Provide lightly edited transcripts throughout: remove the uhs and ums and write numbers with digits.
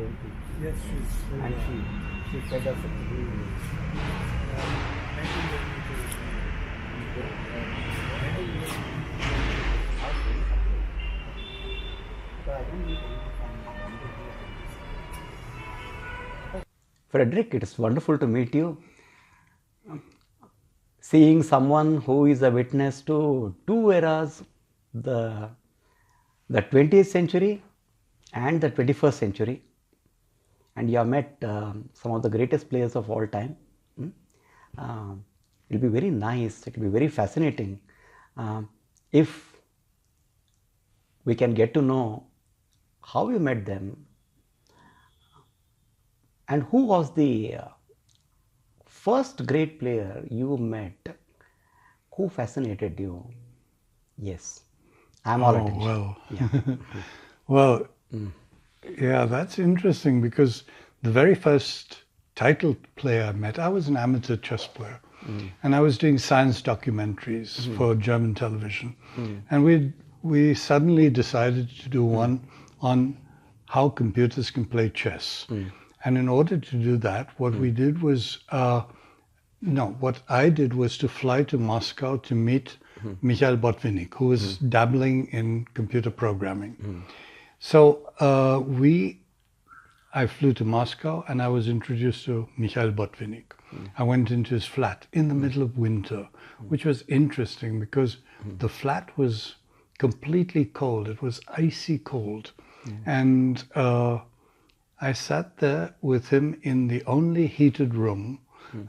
Olympics. Yes, she's And she said us Frederic, it is wonderful to meet you. Seeing someone who is a witness to two eras, the 20th century and the 21st century, and you have met some of the greatest players of all time. It will be very nice, it will be very fascinating if we can get to know how you met them and who was the first great player you met who fascinated you. Yes, I'm all attention. Well, Yeah. well, yeah, that's interesting because the very first title player I met, I was an amateur chess player, and I was doing science documentaries for German television, and we suddenly decided to do one on how computers can play chess. And in order to do that, what we did was, what I did was to fly to Moscow to meet Mikhail Botvinnik, who was dabbling in computer programming. So I flew to Moscow and I was introduced to Mikhail Botvinnik. I went into his flat in the middle of winter, which was interesting because the flat was completely cold. It was icy cold. And I sat there with him in the only heated room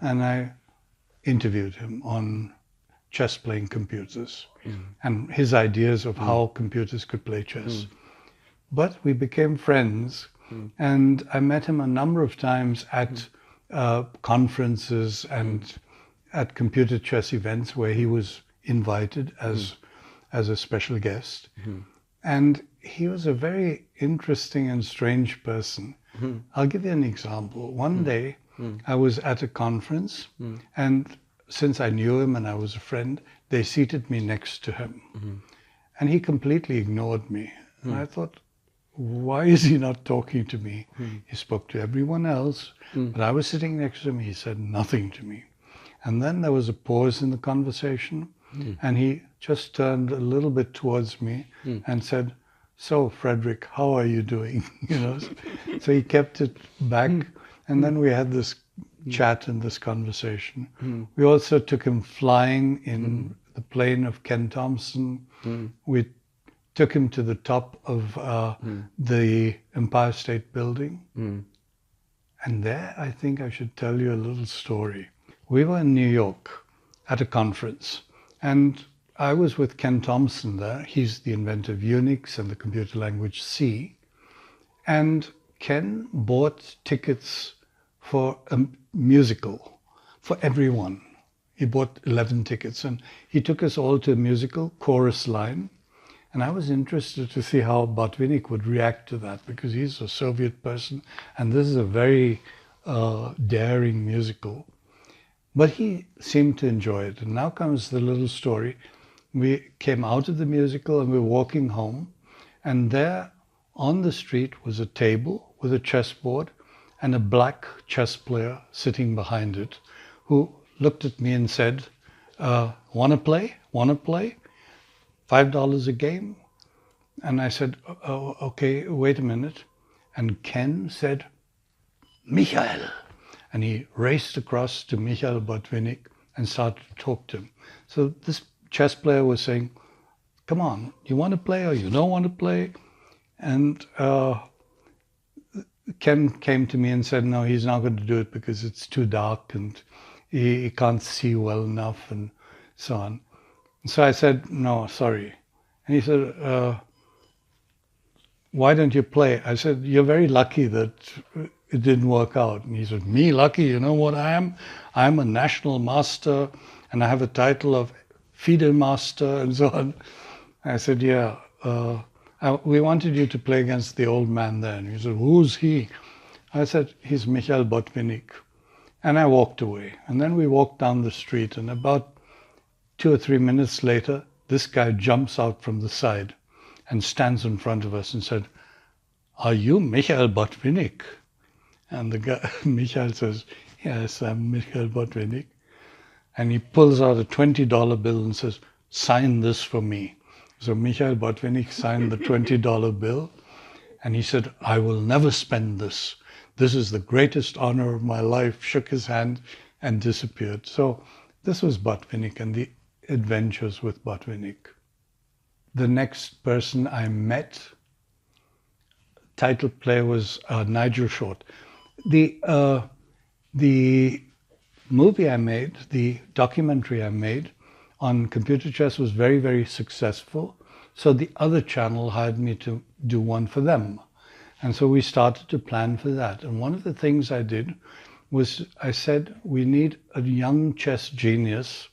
and I interviewed him on chess playing computers and his ideas of how computers could play chess. But we became friends, and I met him a number of times at conferences and at computer chess events where he was invited as a special guest. And he was a very interesting and strange person. I'll give you an example. One day I was at a conference, and since I knew him and I was a friend, they seated me next to him. And he completely ignored me. And I thought, why is he not talking to me? He spoke to everyone else, but I was sitting next to him. He said nothing to me. And then there was a pause in the conversation, and he just turned a little bit towards me and said, "So, Frederic, how are you doing?" So he kept it back, and then we had this chat and this conversation. We also took him flying in the plane of Ken Thompson. We took him to the top of the Empire State Building. And there, I think I should tell you a little story. We were in New York at a conference, and I was with Ken Thompson there. He's the inventor of Unix and the computer language C. And Ken bought tickets for a musical for everyone. He bought 11 tickets, and he took us all to a musical, Chorus Line. And I was interested to see how Botvinnik would react to that, because he's a Soviet person, and this is a very daring musical. But he seemed to enjoy it. And now comes the little story. We came out of the musical and we were walking home, and there on the street was a table with a chessboard and a black chess player sitting behind it, who looked at me and said, "Want to play? Want to play? $5 a game?" And I said, "Oh, okay, wait a minute." And Ken said, "Mikhail." And he raced across to Mikhail Botvinnik and started to talk to him. So this chess player was saying, "Come on, you want to play or you don't want to play?" And Ken came to me and said, "No, he's not going to do it because it's too dark and he can't see well enough," and so on. And so I said, "No, sorry." And he said, "Why don't you play?" I said, "You're very lucky that it didn't work out." And he said, "Me lucky? You know what I am? I'm a national master and I have a title of FIDE master," and so on. I said, "Yeah, we wanted you to play against the old man there." And he said, "Who's he?" I said, "He's Mikhail Botvinnik." And I walked away. And then we walked down the street, and about 2 or 3 minutes later, this guy jumps out from the side and stands in front of us and said, "Are you Mikhail Botvinnik?" And the guy, Mikhail says, "Yes, I'm Mikhail Botvinnik." And he pulls out a $20 bill and says, "Sign this for me." So Mikhail Botvinnik signed the $20 bill, and he said, "I will never spend this. This is the greatest honor of my life," shook his hand and disappeared. So this was Botvinnik and the adventures with Botvinnik. The next person I met, title player, was Nigel Short. The movie I made, the documentary I made on computer chess was very, very successful. So the other channel hired me to do one for them. And so we started to plan for that. And one of the things I did was I said, we need a young chess genius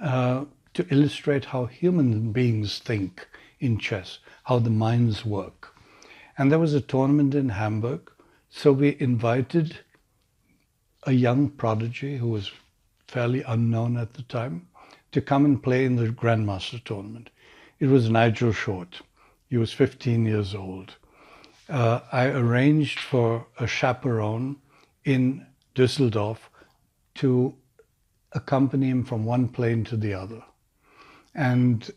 to illustrate how human beings think in chess, how the minds work. And there was a tournament in Hamburg. So we invited a young prodigy who was fairly unknown at the time to come and play in the Grandmaster tournament. It was Nigel Short. He was 15 years old. I arranged for a chaperone in Düsseldorf to accompany him from one plane to the other. And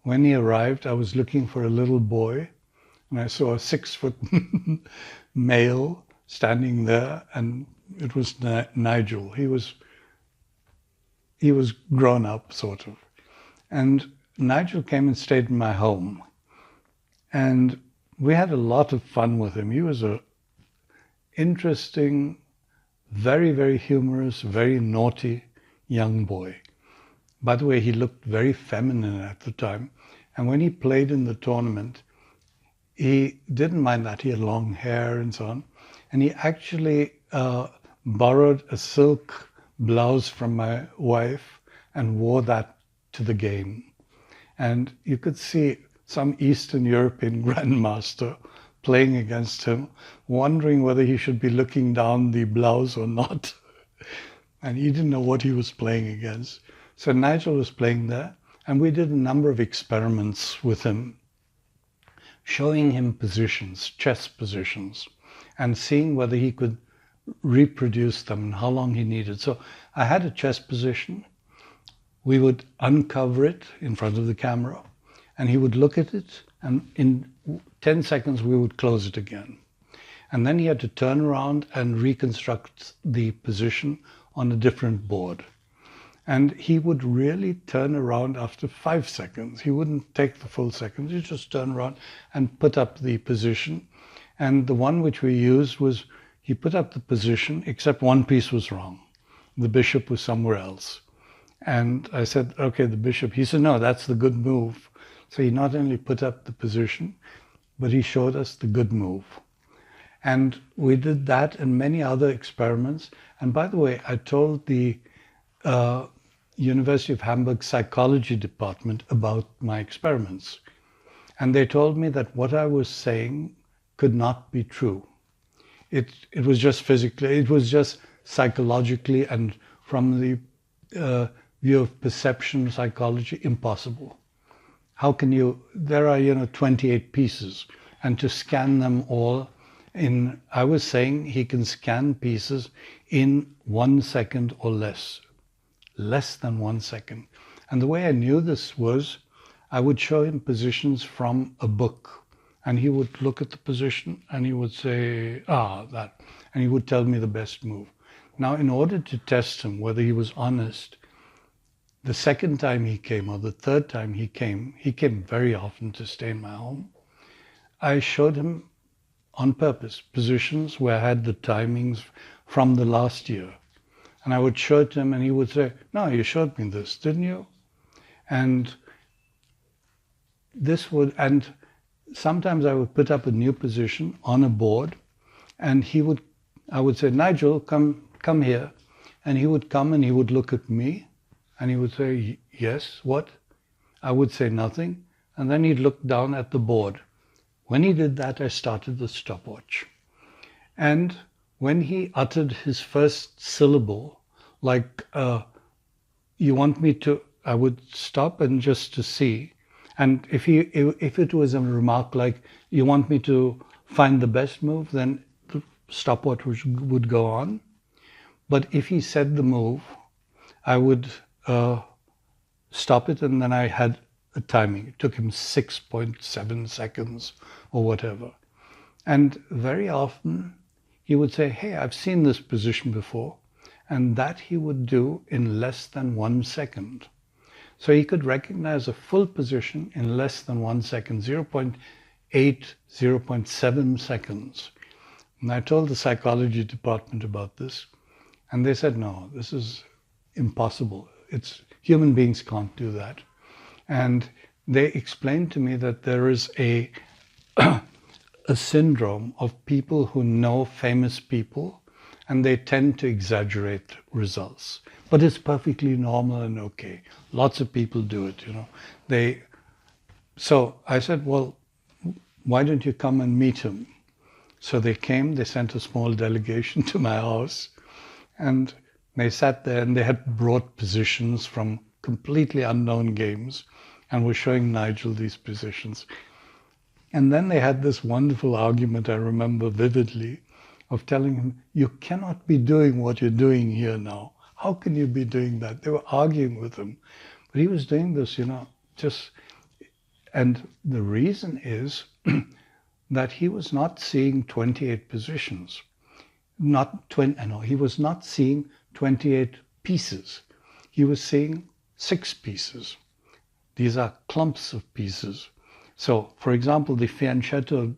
when he arrived, I was looking for a little boy, and I saw a 6-foot male standing there, and it was Nigel. He was grown up, sort of. And Nigel came and stayed in my home. And we had a lot of fun with him. He was a interesting, very, very humorous, very naughty young boy. By the way, he looked very feminine at the time. And when he played in the tournament, he didn't mind that. He had long hair and so on. And he actually borrowed a silk blouse from my wife and wore that to the game. And you could see some Eastern European grandmaster playing against him, wondering whether he should be looking down the blouse or not. And he didn't know what he was playing against. So Nigel was playing there, and we did a number of experiments with him, showing him positions, chess positions, and seeing whether he could reproduce them and how long he needed. So I had a chess position. We would uncover it in front of the camera, and he would look at it, and in 10 seconds we would close it again. And then he had to turn around and reconstruct the position on a different board. And he would really turn around after 5 seconds. He wouldn't take the full second. He'd just turn around and put up the position. And the one which we used was, he put up the position, except one piece was wrong. The bishop was somewhere else. And I said, okay, the bishop. He said, no, that's the good move. So he not only put up the position, but he showed us the good move. And we did that and many other experiments. And by the way, I told the University of Hamburg psychology department about my experiments. And they told me that what I was saying could not be true. It was just physically, it was just psychologically and from the view of perception psychology, impossible. How can you, there are, 28 pieces, and to scan them all in, I was saying he can scan pieces in 1 second or less than 1 second. And the way I knew this was, I would show him positions from a book, and he would look at the position and he would say, that, and he would tell me the best move. Now, in order to test him, whether he was honest, the second time he came, or the third time he came very often to stay in my home, I showed him on purpose positions where I had the timings from the last year. And I would show it to him and he would say, no, you showed me this, didn't you? And sometimes I would put up a new position on a board, and I would say, Nigel, come here. And he would come and he would look at me and he would say, yes, what? I would say nothing. And then he'd look down at the board. When he did that, I started the stopwatch. And when he uttered his first syllable, like, you want me to, I would stop and just to see. And if it was a remark like, you want me to find the best move, then the stopwatch would go on. But if he said the move, I would stop it, and then I had a timing. It took him 6.7 seconds or whatever. And very often he would say, hey, I've seen this position before. And that he would do in less than 1 second. So he could recognize a full position in less than 1 second, 0.8, 0.7 seconds. And I told the psychology department about this, and they said, no, this is impossible. Human beings can't do that. And they explained to me that there is a syndrome of people who know famous people, and they tend to exaggerate results. But it's perfectly normal and okay. Lots of people do it, you know. So I said, well, why don't you come and meet him? So they came, they sent a small delegation to my house, and they sat there, and they had brought positions from completely unknown games and were showing Nigel these positions. And then they had this wonderful argument, I remember vividly, of telling him, you cannot be doing what you're doing here now. How can you be doing that? They were arguing with him. But he was doing this, you know, and the reason is that he was not seeing 28 positions. He was not seeing 28 pieces. He was seeing 6 pieces. These are clumps of pieces. So, for examel, the fianchetto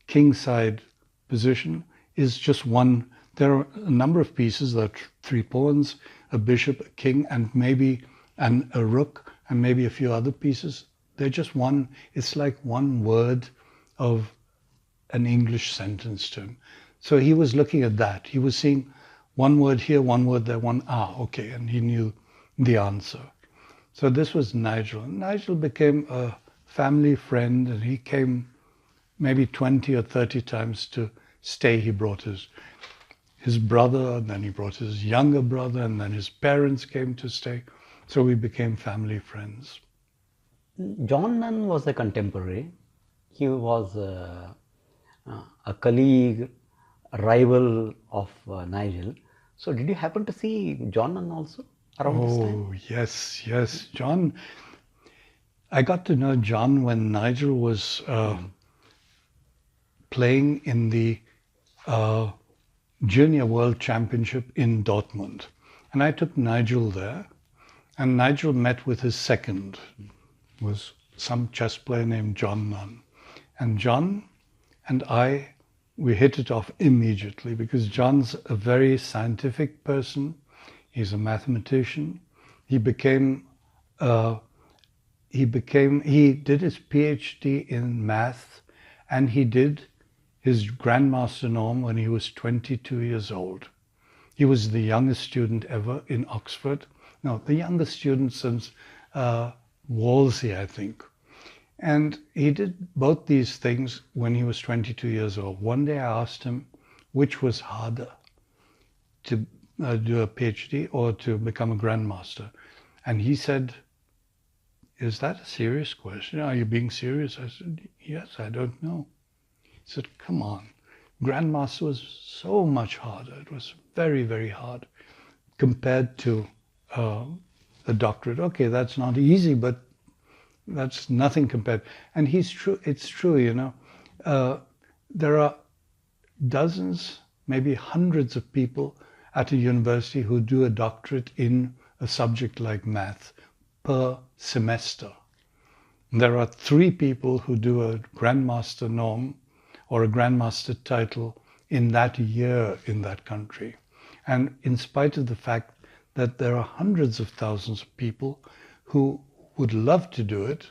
king-side position is just one. There are a number of pieces. There are 3 pawns, a bishop, a king, and maybe a rook, and maybe a few other pieces. They're just one. It's like one word of an English sentence to him. So he was looking at that. He was seeing one word here, one word there, okay, and he knew the answer. So this was Nigel. Nigel became a family friend, and he came maybe 20 or 30 times to stay. He brought his brother, and then he brought his younger brother, and then his parents came to stay. So we became family friends. John Nunn was a contemporary. He was a colleague, a rival of Nigel. So did you happen to see John Nunn also around this time? Oh, yes. John, I got to know John when Nigel was playing in the Junior World Championship in Dortmund. And I took Nigel there, and Nigel met with his second, was some chess player named John Nunn. And John and we hit it off immediately, because John's a very scientific person. He's a mathematician. He did his PhD in math, and he did his Grandmaster norm when he was 22 years old. He was the youngest student ever in Oxford. No, the youngest student since Wolsey, I think. And he did both these things when he was 22 years old. One day I asked him which was harder, to do a PhD or to become a Grandmaster. And he said, is that a serious question? Are you being serious? I said, yes, I don't know. He said, come on. Grandmaster was so much harder. It was very, very hard compared to the doctorate. Okay, that's not easy, but that's nothing compared. And it's true, you know. There are dozens, maybe hundreds of people at a university who do a doctorate in a subject like math per semester. There are 3 people who do a Grandmaster norm or a Grandmaster title in that year in that country. And in spite of the fact that there are hundreds of thousands of people who would love to do it,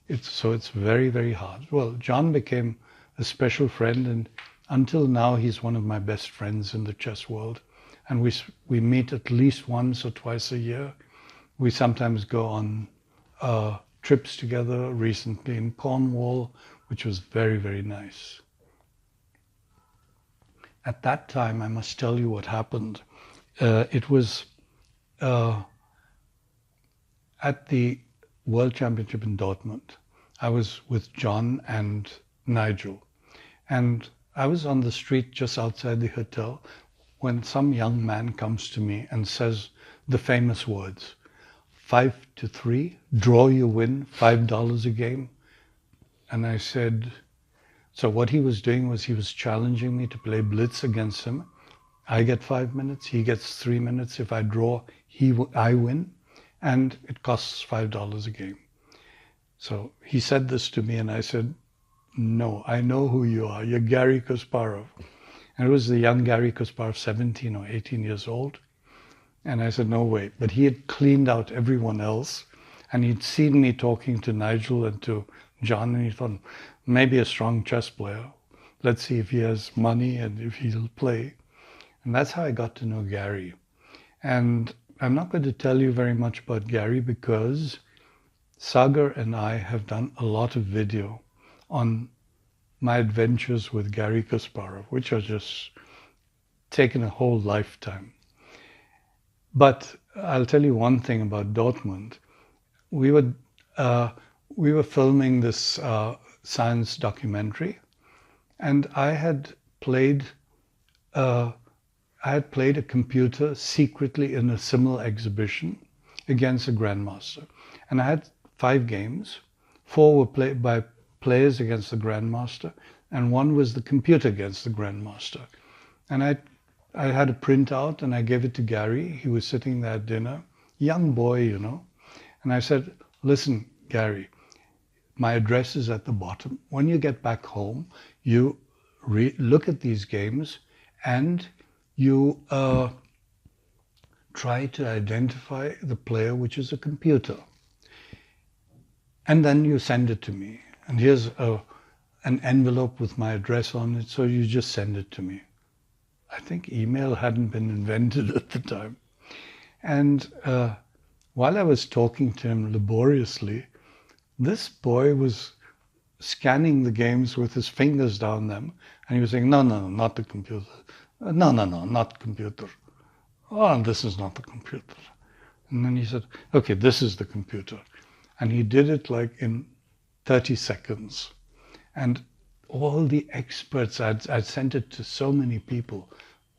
it's very, very hard. Well, John became a special friend, and until now he's one of my best friends in the chess world. And we meet at least once or twice a year. We sometimes go on trips together, recently in Cornwall, which was very, very nice. At that time, I must tell you what happened. It was at the World Championship in Dortmund. I was with John and Nigel. And I was on the street just outside the hotel when some young man comes to me and says the famous words, 5-3, draw you win, $5 a game. And I said, so what he was doing was he was challenging me to play blitz against him. I get 5 minutes, he gets 3 minutes. If I draw, I win, and it costs $5 a game. So he said this to me, and I said, no, I know who you are. You're Garry Kasparov. And it was the young Garry Kasparov, 17 or 18 years old. And I said, no way. But he had cleaned out everyone else, and he'd seen me talking to Nigel and to John, and he thought, maybe a strong chess player. Let's see if he has money and if he'll play. And that's how I got to know Garry. And I'm not going to tell you very much about Garry because Sagar and I have done a lot of video on my adventures with Garry Kasparov, which are just taken a whole lifetime. But I'll tell you one thing about Dortmund. We were filming this science documentary, and I had played a computer secretly in a similar exhibition against a grandmaster. And I had 5 games. 4 were played by players against the grandmaster, and 1 was the computer against the grandmaster. And I had a printout, and I gave it to Garry. He was sitting there at dinner, young boy, you know. And I said, listen, Garry, my address is at the bottom. When you get back home, you look at these games and you try to identify the player, which is a computer. And then you send it to me. And here's an envelope with my address on it, so you just send it to me. I think email hadn't been invented at the time. And while I was talking to him laboriously, this boy was scanning the games with his fingers down them, and he was saying, no, not the computer. No, not computer. Oh, this is not the computer. And then he said, okay, this is the computer. And he did it like in 30 seconds. And all the experts, I'd sent it to so many people,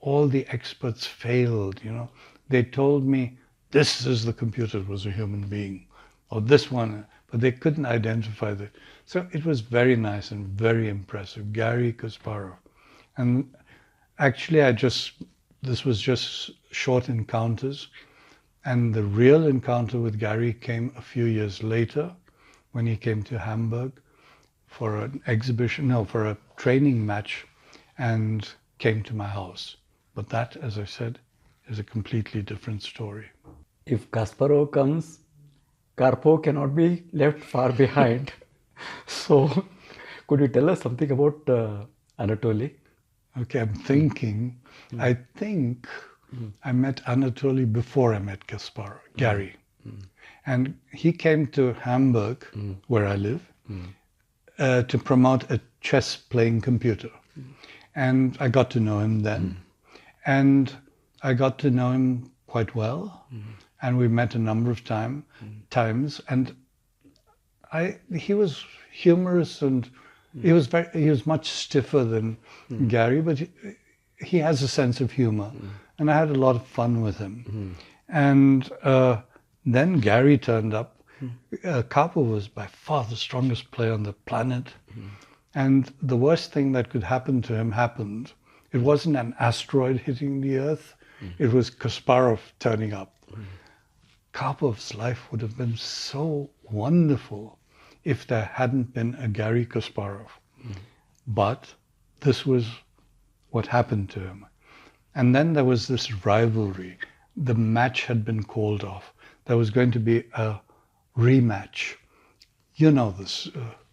all the experts failed, you know. They told me, this is the computer, it was a human being, or this one, but they couldn't identify that. So it was very nice and very impressive, Garry Kasparov. And actually, this was just short encounters. And the real encounter with Garry came a few years later when he came to Hamburg for an exhibition, no, for a training match, and came to my house. But that, as I said, is a completely different story. If Kasparov comes, Karpov cannot be left far behind. So, could you tell us something about Anatoly? Okay, I'm thinking. I think I met Anatoly before I met Garry. And he came to Hamburg, where I live, to promote a chess playing computer. And I got to know him then. And I got to know him quite well. And we met a number of times. And he was humorous, and he was much stiffer than Garry, but he has a sense of humor. And I had a lot of fun with him. And then Garry turned up. Karpov was by far the strongest player on the planet. And the worst thing that could happen to him happened. It wasn't an asteroid hitting the Earth. It was Kasparov turning up. Karpov's life would have been so wonderful if there hadn't been a Garry Kasparov. But this was what happened to him. And then there was this rivalry. The match had been called off. There was going to be a rematch. You know this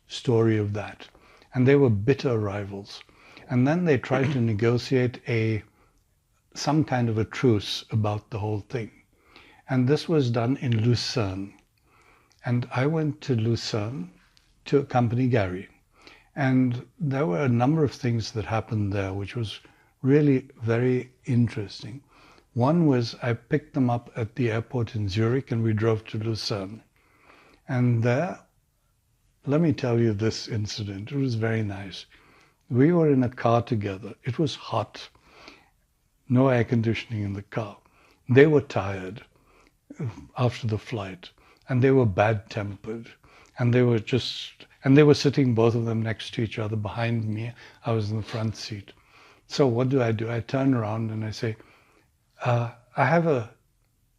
story of that. And they were bitter rivals. And then they tried to negotiate some kind of a truce about the whole thing. And this was done in Lucerne. And I went to Lucerne to accompany Garry. And there were a number of things that happened there, which was really very interesting. One was I picked them up at the airport in Zurich, and we drove to Lucerne. And there, let me tell you this incident. It was very nice. We were in a car together. It was hot. No air conditioning in the car. They were tired after the flight, and they were bad-tempered, and they were sitting, both of them, next to each other behind me. I was in the front seat. So what do? I turn around and I say, I have a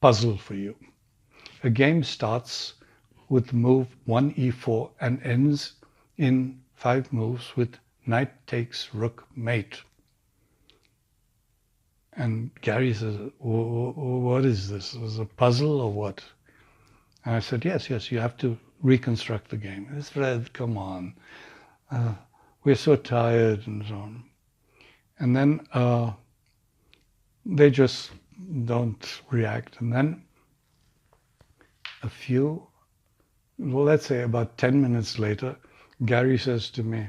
puzzle for you. A game starts with move 1e4 and ends in 5 moves with knight takes rook mate. And Garry says, what is this? Is it a puzzle or what? And I said, yes, you have to reconstruct the game. He says, Fred, come on. We're so tired and so on. And then they just don't react. And then let's say about 10 minutes later, Garry says to me,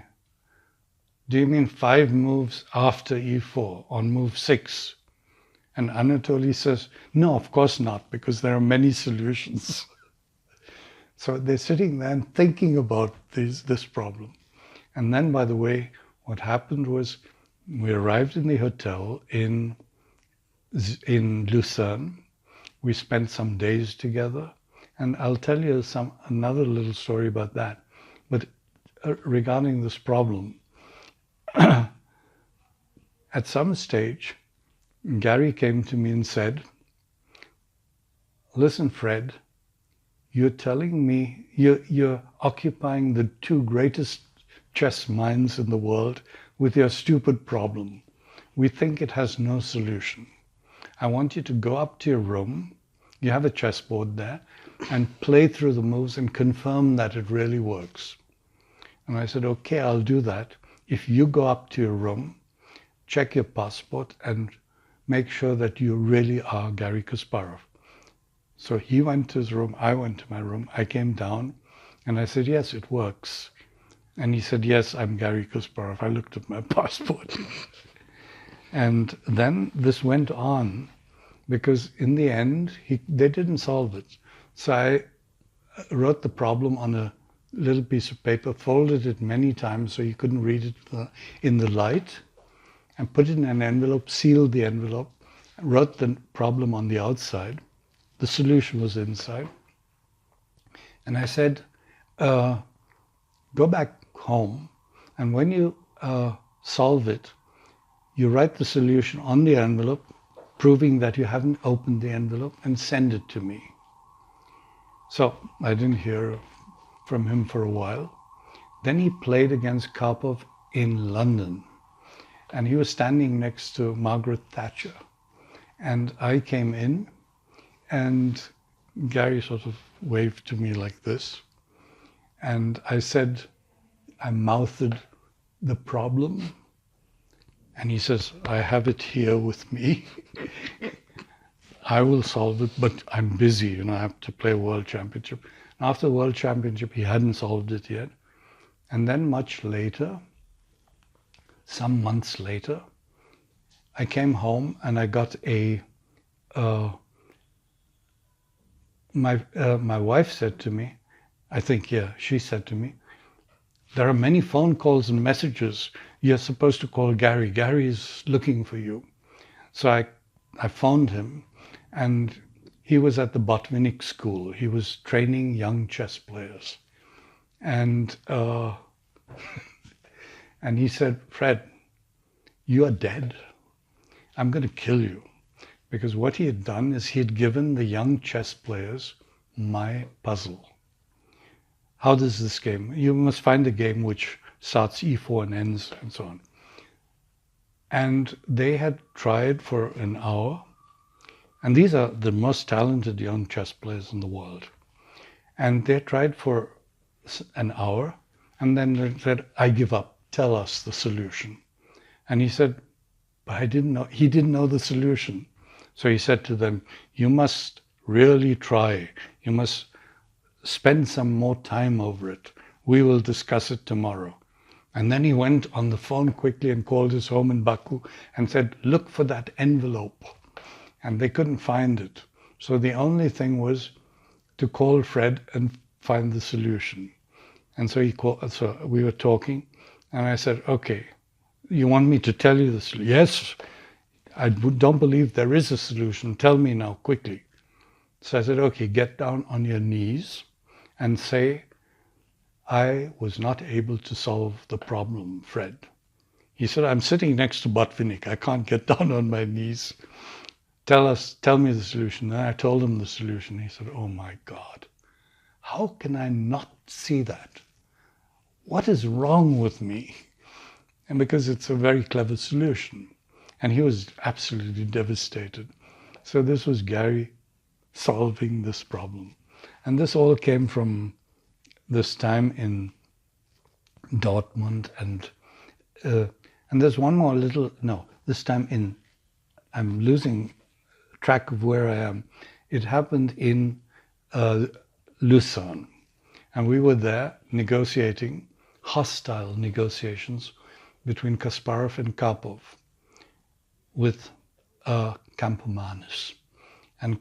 do you mean 5 moves after e4 on move 6? And Anatoly says, no, of course not, because there are many solutions. So they're sitting there and thinking about this problem. And then, by the way, what happened was we arrived in the hotel in Lucerne. We spent some days together. And I'll tell you another little story about that. But regarding this problem, at some stage, Garry came to me and said, listen, Fred, you're telling me you're occupying the 2 greatest chess minds in the world with your stupid problem. We think it has no solution. I want you to go up to your room, you have a chessboard there, and play through the moves and confirm that it really works. And I said, okay, I'll do that. If you go up to your room, check your passport and make sure that you really are Garry Kasparov. So he went to his room, I went to my room, I came down and I said, yes, it works. And he said, yes, I'm Garry Kasparov. I looked at my passport. And then this went on because in the end, they didn't solve it. So I wrote the problem on a little piece of paper, folded it many times so you couldn't read it in the light, and put it in an envelope, sealed the envelope, wrote the problem on the outside. The solution was inside. And I said, go back home, and when you solve it, you write the solution on the envelope, proving that you haven't opened the envelope, and send it to me. So I didn't hear from him for a while. Then he played against Karpov in London, and he was standing next to Margaret Thatcher. And I came in, and Garry sort of waved to me like this. And I said, I mouthed the problem. And he says, I have it here with me. I will solve it, but I'm busy, I have to play World Championship. And after the World Championship, he hadn't solved it yet. And then much later, some months later, I came home and I got my wife said to me, she said to me, there are many phone calls and messages. You're supposed to call Garry. Garry is looking for you. So I phoned him, and he was at the Botvinnik school. He was training young chess players. And and he said, Fred, you are dead. I'm going to kill you. Because what he had done is he had given the young chess players my puzzle. How does this game? You must find a game which starts e4 and ends and so on. And they had tried for an hour. And these are the most talented young chess players in the world. And they tried for an hour. And then they said, I give up. Tell us the solution. And he said, but I didn't know. He didn't know the solution. So he said to them, you must really try. You must spend some more time over it. We will discuss it tomorrow. And then he went on the phone quickly and called his home in Baku and said, look for that envelope. And they couldn't find it. So the only thing was to call Fred and find the solution. And so he called, so we were talking, and I said, okay, you want me to tell you the solution? Yes, I don't believe there is a solution. Tell me now, quickly. So I said, okay, get down on your knees and say, I was not able to solve the problem, Fred. He said, I'm sitting next to Botvinnik. I can't get down on my knees. Tell me the solution. And I told him the solution. He said, oh my God, how can I not see that? What is wrong with me? And because it's a very clever solution. And he was absolutely devastated. So this was Garry solving this problem. And this all came from this time in Dortmund. And there's one more this time in, I'm losing track of where I am. It happened in Lucerne. And we were there negotiating, hostile negotiations between Kasparov and Karpov with Campomanes. And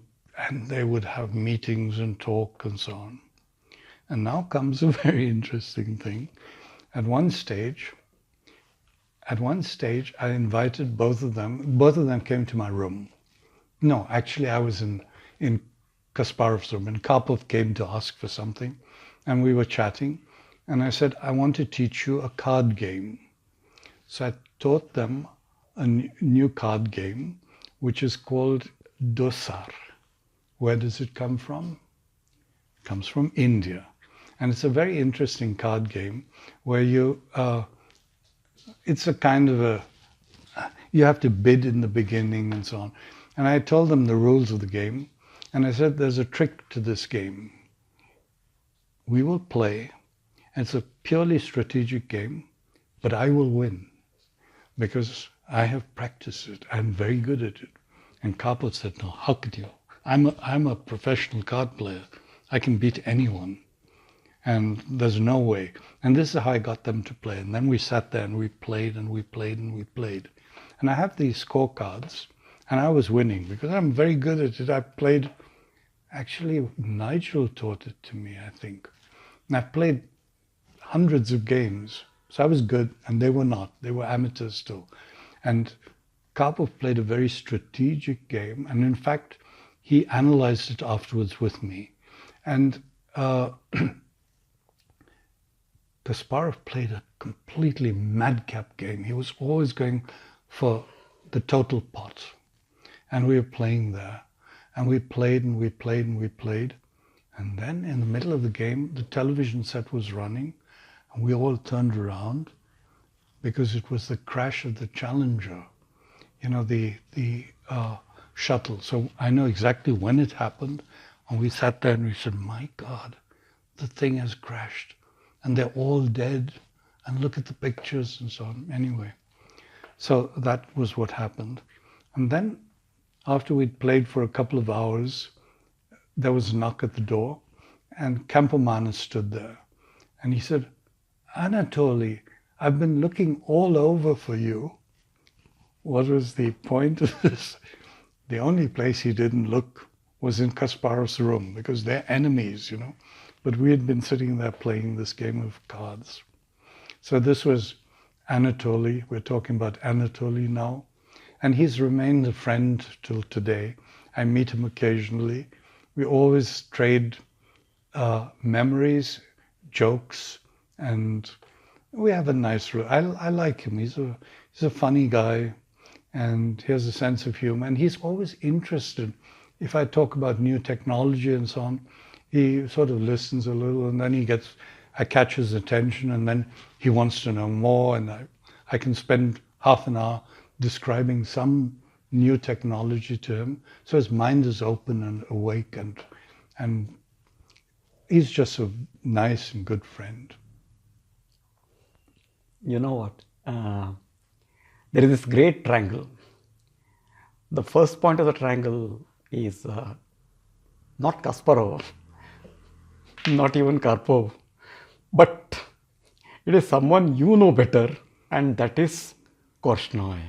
they would have meetings and talk and so on. And now comes a very interesting thing. At one stage, I invited both of them. Both of them came to my room. No, actually, I was in Kasparov's room, and Karpov came to ask for something, and we were chatting. And I said, I want to teach you a card game. So I taught them a new card game, which is called Dosar. Where does it come from? It comes from India. And it's a very interesting card game where it's a kind of you have to bid in the beginning and so on. And I told them the rules of the game. And I said, there's a trick to this game. We will play. And it's a purely strategic game, but I will win because I have practiced it. I'm very good at it. And Karpov said, no, how could you? I'm a professional card player. I can beat anyone. And there's no way. And this is how I got them to play. And then we sat there and we played and we played and we played. And I have these scorecards, and I was winning because I'm very good at it. I played, actually, Nigel taught it to me, I think. And I played hundreds of games. So I was good, and they were not. They were amateurs still. And Karpov played a very strategic game. And in fact, he analyzed it afterwards with me. And Kasparov played a completely madcap game. He was always going for the total pot. And we were playing there. And we played and we played and we played. And then in the middle of the game, the television set was running. And we all turned around because it was the crash of the Challenger, the shuttle. So I know exactly when it happened. And we sat there and we said, my God, the thing has crashed. And they're all dead. And look at the pictures and so on. Anyway, so that was what happened. And then after we'd played for a couple of hours, there was a knock at the door. And Campomanes stood there. And he said, Anatoly, I've been looking all over for you. What was the point of this? The only place he didn't look was in Kasparov's room because they're enemies, But we had been sitting there playing this game of cards. So this was Anatoly. We're talking about Anatoly now. And he's remained a friend till today. I meet him occasionally. We always trade memories, jokes, and we have a nice. I like him. He's a funny guy, and he has a sense of humor. And he's always interested. If I talk about new technology and so on, he sort of listens a little, and then I catch his attention, and then he wants to know more, and I can spend half an hour describing some new technology to him. So his mind is open and awake, and he's just a nice and good friend. You know what? There is this great triangle. The first point of the triangle is not Kasparov, not even Karpov, but it is someone you know better, and that is Korchnoi.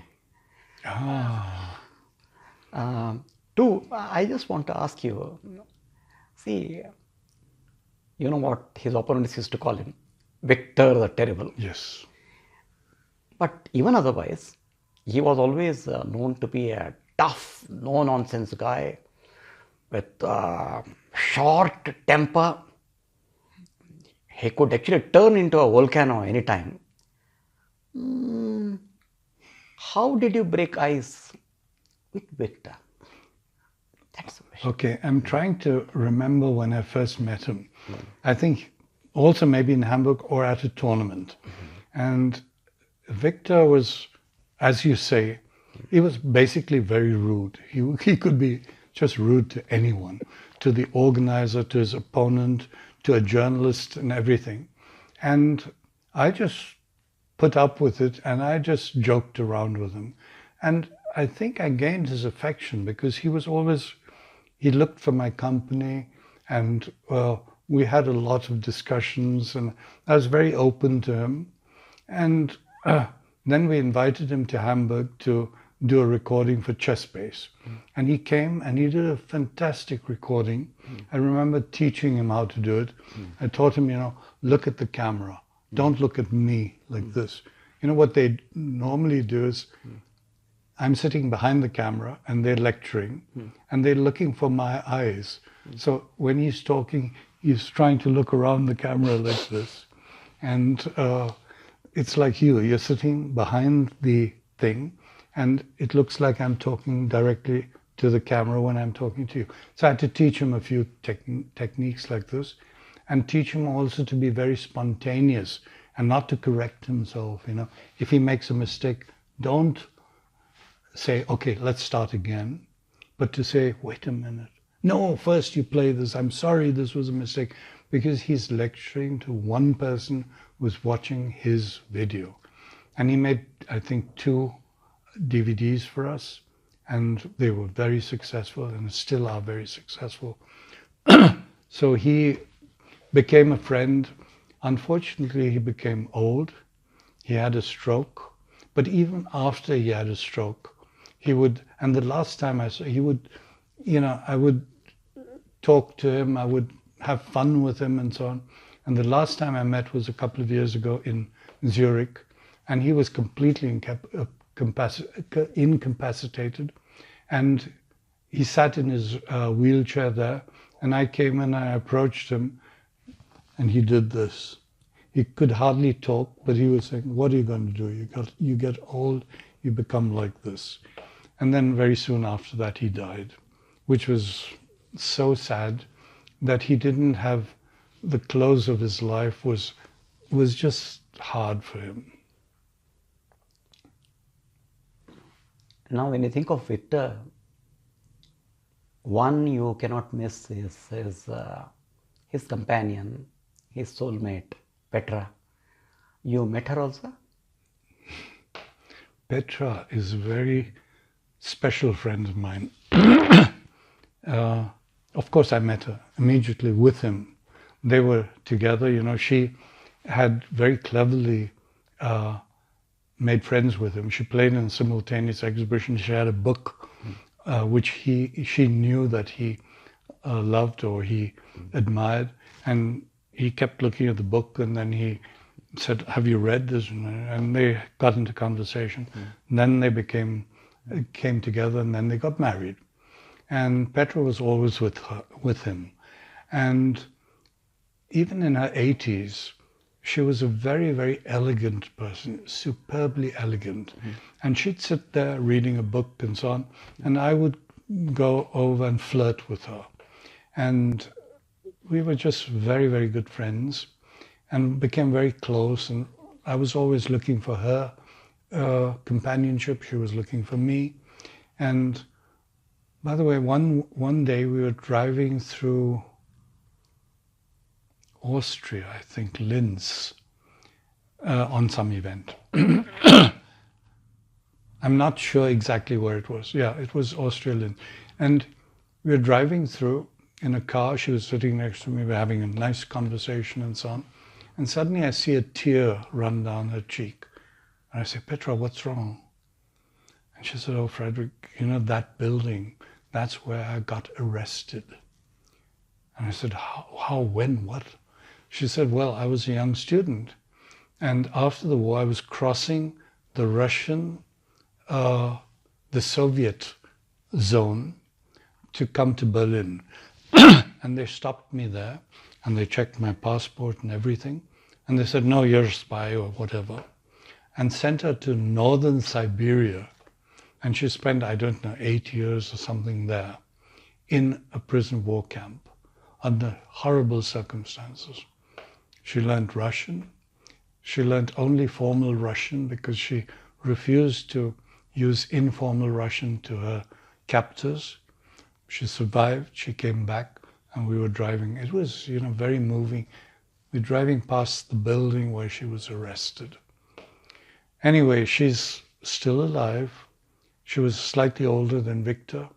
I just want to ask you, see, you know what his opponents used to call him? Victor the Terrible. Yes. But even otherwise, he was always known to be a tough, no-nonsense guy with short temper. He could actually turn into a volcano anytime. How did you break ice with Victor? That's the question. Okay, I'm trying to remember when I first met him. I think also maybe in Hamburg or at a tournament. And Victor was, as you say, he was basically very rude. He could be just rude to anyone, to the organizer, to his opponent, to a journalist and everything. And I just put up with it and I just joked around with him. And I think I gained his affection because he was always, he looked for my company and we had a lot of discussions and I was very open to him. And then we invited him to Hamburg to do a recording for ChessBase. And he came and he did a fantastic recording. I remember teaching him how to do it. I taught him, look at the camera. Don't look at me like this. What they normally do is I'm sitting behind the camera and they're lecturing and they're looking for my eyes. So when he's talking, he's trying to look around the camera like this. And it's like you're sitting behind the thing and it looks like I'm talking directly to the camera when I'm talking to you. So I had to teach him a few techniques like this and teach him also to be very spontaneous and not to correct himself. If he makes a mistake, don't say, okay, let's start again, but to say, wait a minute. No, first you play this. I'm sorry, this was a mistake, because he's lecturing to one person who's watching his video. And he made, I think, 2 DVDs for us, and they were very successful and still are very successful. So he became a friend. Unfortunately, he became old. He had a stroke. But even after he had a stroke, he would, and the last time I saw, he would, I would talk to him, I would have fun with him and so on. And the last time I met was a couple of years ago in Zurich, and he was completely incapacitated. And he sat in his wheelchair there, and I came and I approached him, and he did this. He could hardly talk, but he was saying, what are you going to do? You get old, you become like this. And then very soon after that, he died, which was so sad that he didn't have the close of his life was just hard for him. Now, when you think of Victor, one you cannot miss is his companion, his soulmate, Petra. You met her also? Petra is a very special friend of mine. Of course, I met her immediately with him. They were together, she had very cleverly made friends with him. She played in a simultaneous exhibition. She had a book which she knew that he loved or he admired, and he kept looking at the book, and then he said, have you read this? And they got into conversation. And then they came together, and then they got married. And Petra was always with him. And even in her 80s, she was a very, very elegant person, superbly elegant. And she'd sit there reading a book and so on, and I would go over and flirt with her. And we were just very, very good friends and became very close. And I was always looking for her companionship. She was looking for me. And by the way, one day we were driving through Austria, I think Linz, on some event. I'm not sure exactly where it was. Yeah, it was Austria, Linz. And we were driving through in a car. She was sitting next to me. We were having a nice conversation and so on. And suddenly I see a tear run down her cheek. And I say, Petra, what's wrong? And she said, oh, Frederic, that building, that's where I got arrested. And I said, how, when, what? She said, well, I was a young student. And after the war, I was crossing the Russian, the Soviet zone to come to Berlin. And they stopped me there and they checked my passport and everything. And they said, no, you're a spy or whatever. And sent her to northern Siberia. And she spent, I don't know, 8 years or something there in a prison war camp under horrible circumstances. She learned Russian. She learned only formal Russian because she refused to use informal Russian to her captors. She survived, she came back, and we were driving. It was, very moving. We're driving past the building where she was arrested. Anyway, she's still alive. She was slightly older than Viktor.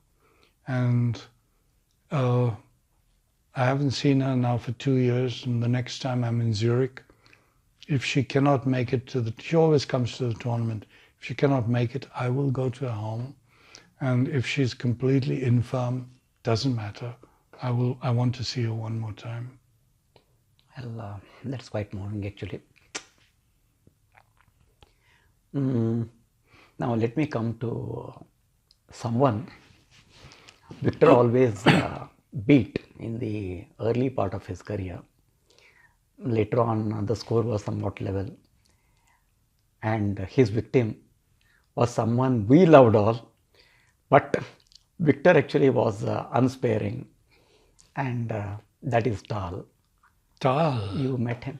And I haven't seen her now for 2 years. And the next time I'm in Zurich, if she cannot make it she always comes to the tournament. If she cannot make it, I will go to her home. And if she's completely infirm, doesn't matter. I want to see her one more time. Well, that's quite moving actually. Now let me come to someone Viktor always beat in the early part of his career. Later on, the score was somewhat level, and his victim was someone we loved all, but Viktor actually was unsparing, and that is Tal. Tal. You met him?